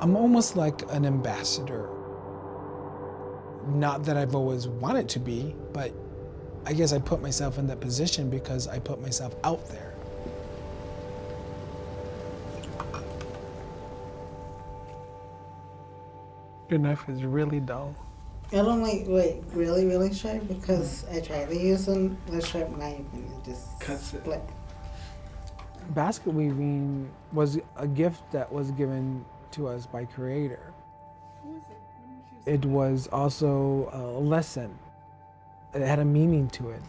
I'm almost like an ambassador. Not that I've always wanted to be, but I guess I put myself in that position because I put myself out there. Your knife is really dull. It only really, really sharp because I tried to use a sharp knife and it just Cuts it. split. Basket weaving was a gift that was given to us by Creator. It was also a lesson. It had a meaning to it.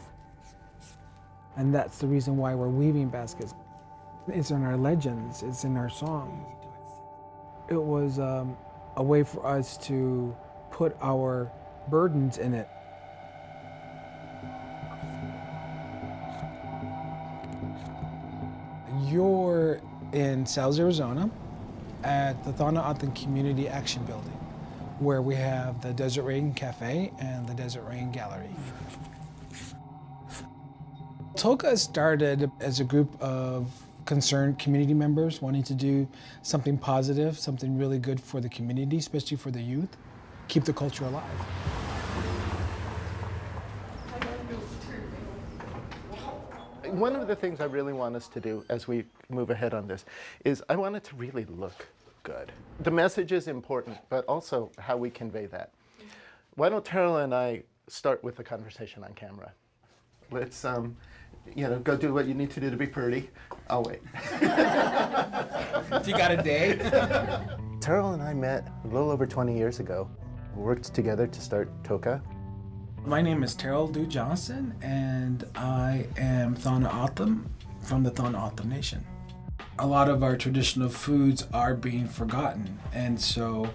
And that's the reason why we're weaving baskets. It's in our legends, it's in our songs. It was a way for us to put our burdens in it. You're in South Arizona at the Tohono O'odham Community Action building, where we have the Desert Rain Cafe and the Desert Rain Gallery. TOCA started as a group of concerned community members wanting to do something positive, something really good for the community, especially for the youth, keep the culture alive. One of the things I really want us to do as we move ahead on this is I want it to really look good. The message is important, but also how we convey that. Why don't Terrell and I start with the conversation on camera? Let's, go do what you need to do to be pretty. I'll wait. You got a day? Terrell and I met a little over 20 years ago. We worked together to start TOCA. My name is Terrol Dew Johnson, and I am Tohono O'odham from the Tohono O'odham Nation. A lot of our traditional foods are being forgotten, and so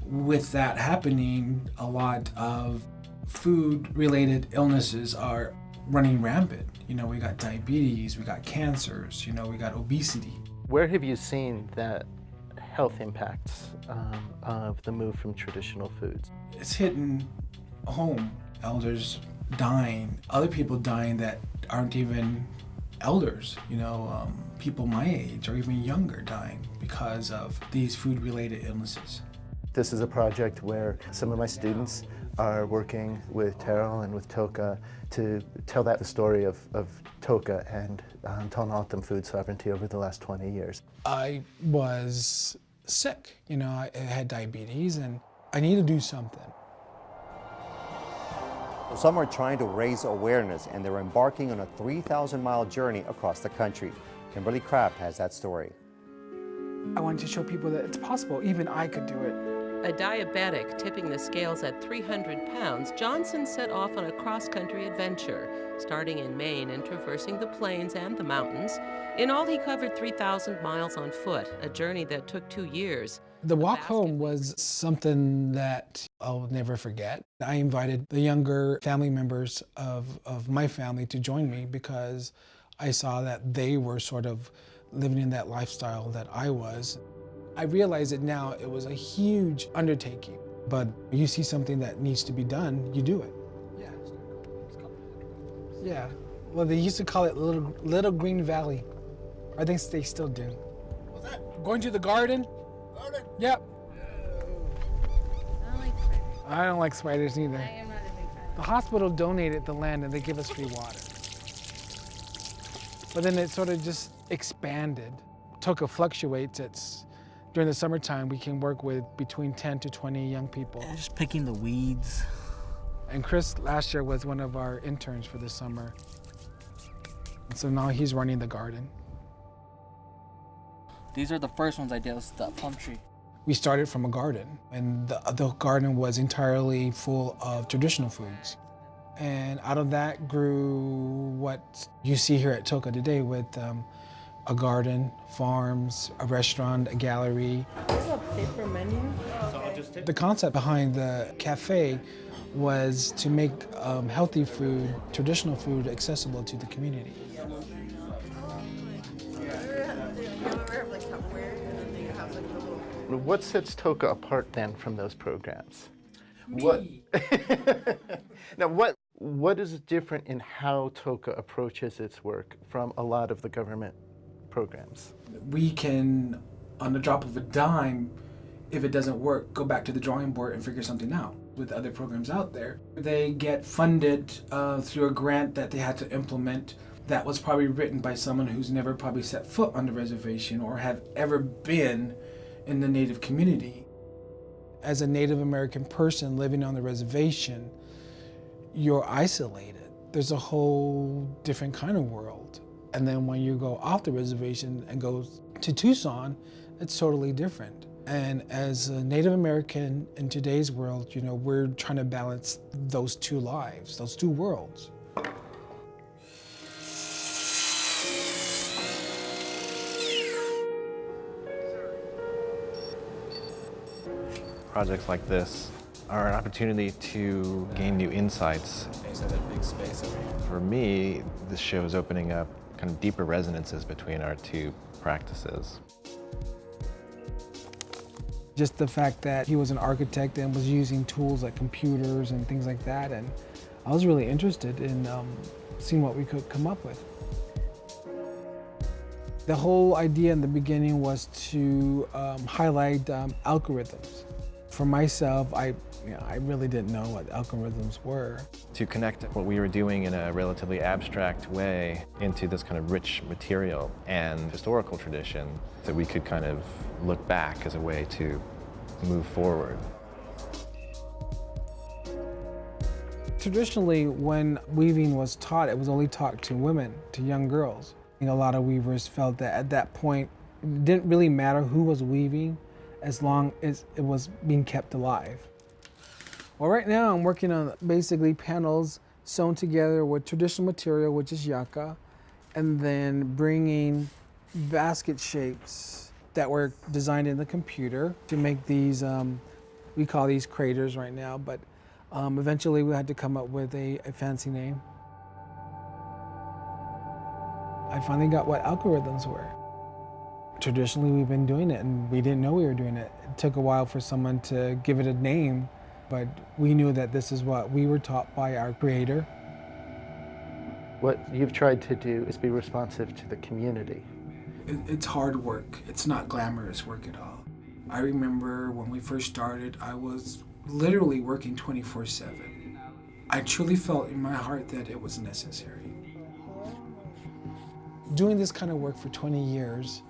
with that happening, a lot of food-related illnesses are running rampant. You know, we got diabetes, we got cancers, we got obesity. Where have you seen that health impacts of the move from traditional foods? It's hitting home. Elders dying, other people dying that aren't even elders, people my age or even younger dying because of these food-related illnesses. This is a project where some of my students are working with Terrell and with TOCA to tell the story of TOCA and Tohono O'odham food sovereignty over the last 20 years. I was sick, I had diabetes and I need to do something. Some are trying to raise awareness, and they're embarking on a 3,000-mile journey across the country. Kimberly Kraft has that story. I wanted to show people that it's possible. Even I could do it. A diabetic tipping the scales at 300 pounds, Johnson set off on a cross-country adventure, starting in Maine and traversing the plains and the mountains. In all, he covered 3,000 miles on foot, a journey that took 2 years. The walk home was something that I'll never forget. I invited the younger family members of my family to join me because I saw that they were sort of living in that lifestyle that I was. I realize that now it was a huge undertaking, but you see something that needs to be done, you do it. Yeah. Well, they used to call it Little Green Valley. I think they still do. What's that? Going to the garden? Garden? Yep. I don't like spiders either. I am not a big fan. The hospital donated the land and they give us free water. But then it sort of just expanded. TOCA fluctuates. During the summertime, we can work with between 10 to 20 young people. Yeah, just picking the weeds. And Chris last year was one of our interns for the summer. And so now he's running the garden. These are the first ones I did, was the plum tree. We started from a garden, and the garden was entirely full of traditional foods. And out of that grew what you see here at TOCA today with a garden, farms, a restaurant, a gallery. There's a paper menu. The concept behind the cafe was to make healthy food, traditional food, accessible to the community. What sets TOCA apart then from those programs? Me. Now, what is different in how TOCA approaches its work from a lot of the government programs? We can, on the drop of a dime, If it doesn't work, go back to the drawing board and figure something out. With other programs out there, they get funded through a grant that they had to implement that was probably written by someone who's never probably set foot on the reservation or have ever been in the Native community. As a Native American person living on the reservation, you're isolated. There's a whole different kind of world. And then when you go off the reservation and go to Tucson, it's totally different. And as a Native American in today's world, you know, we're trying to balance those two lives, those two worlds. Projects like this are an opportunity to gain new insights. For me, this show is opening up kind of deeper resonances between our two practices. Just the fact that he was an architect and was using tools like computers and things like that, and I was really interested in seeing what we could come up with. The whole idea in the beginning was to highlight algorithms. For myself, I really didn't know what algorithms were. To connect what we were doing in a relatively abstract way into this kind of rich material and historical tradition that we could kind of look back as a way to move forward. Traditionally, when weaving was taught, it was only taught to women, to young girls. I think a lot of weavers felt that at that point, it didn't really matter who was weaving as long as it was being kept alive. Well, right now I'm working on basically panels sewn together with traditional material, which is yucca, and then bringing basket shapes that were designed in the computer to make these, we call these craters right now, but eventually we had to come up with a fancy name. I finally got what algorithms were. Traditionally, we've been doing it, and we didn't know we were doing it. It took a while for someone to give it a name, but we knew that this is what we were taught by our creator. What you've tried to do is be responsive to the community. It's hard work. It's not glamorous work at all. I remember when we first started, I was literally working 24/7. I truly felt in my heart that it was necessary. Doing this kind of work for 20 years,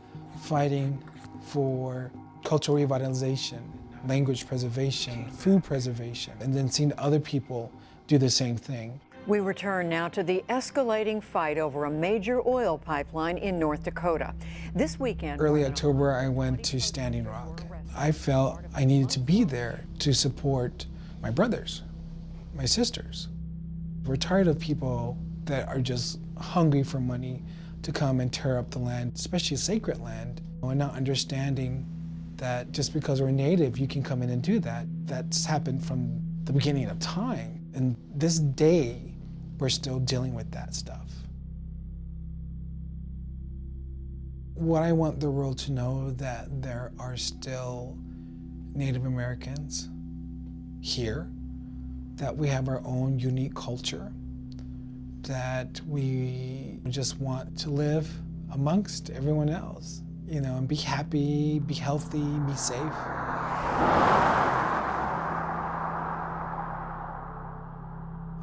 fighting for cultural revitalization, language preservation, food preservation, and then seeing other people do the same thing. We return now to the escalating fight over a major oil pipeline in North Dakota. This weekend, Early October, I went to Standing Rock. I felt I needed to be there to support my brothers, my sisters. We're tired of people that are just hungry for money to come and tear up the land, especially sacred land, and not understanding that just because we're native, you can come in and do that. That's happened from the beginning of time. And this day, we're still dealing with that stuff. What I want the world to know that there are still Native Americans here, that we have our own unique culture, that we just want to live amongst everyone else, you know, and be happy, be healthy, be safe.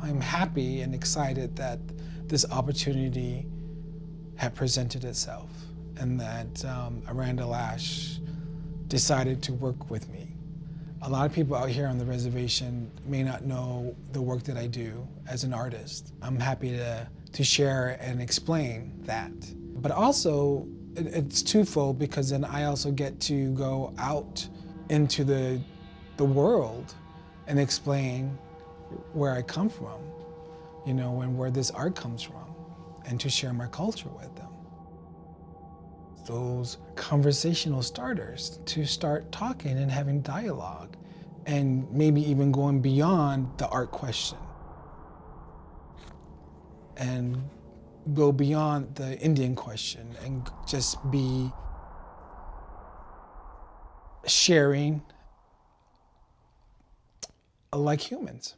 I'm happy and excited that this opportunity had presented itself and that Aranda Lasch decided to work with me. A lot of people out here on the reservation may not know the work that I do as an artist. I'm happy to share and explain that. But also, it's twofold because then I also get to go out into the world and explain where I come from, you know, and where this art comes from, and to share my culture with them. Those conversational starters to start talking and having dialogue, and maybe even going beyond the art question and go beyond the Indian question and just be sharing like humans.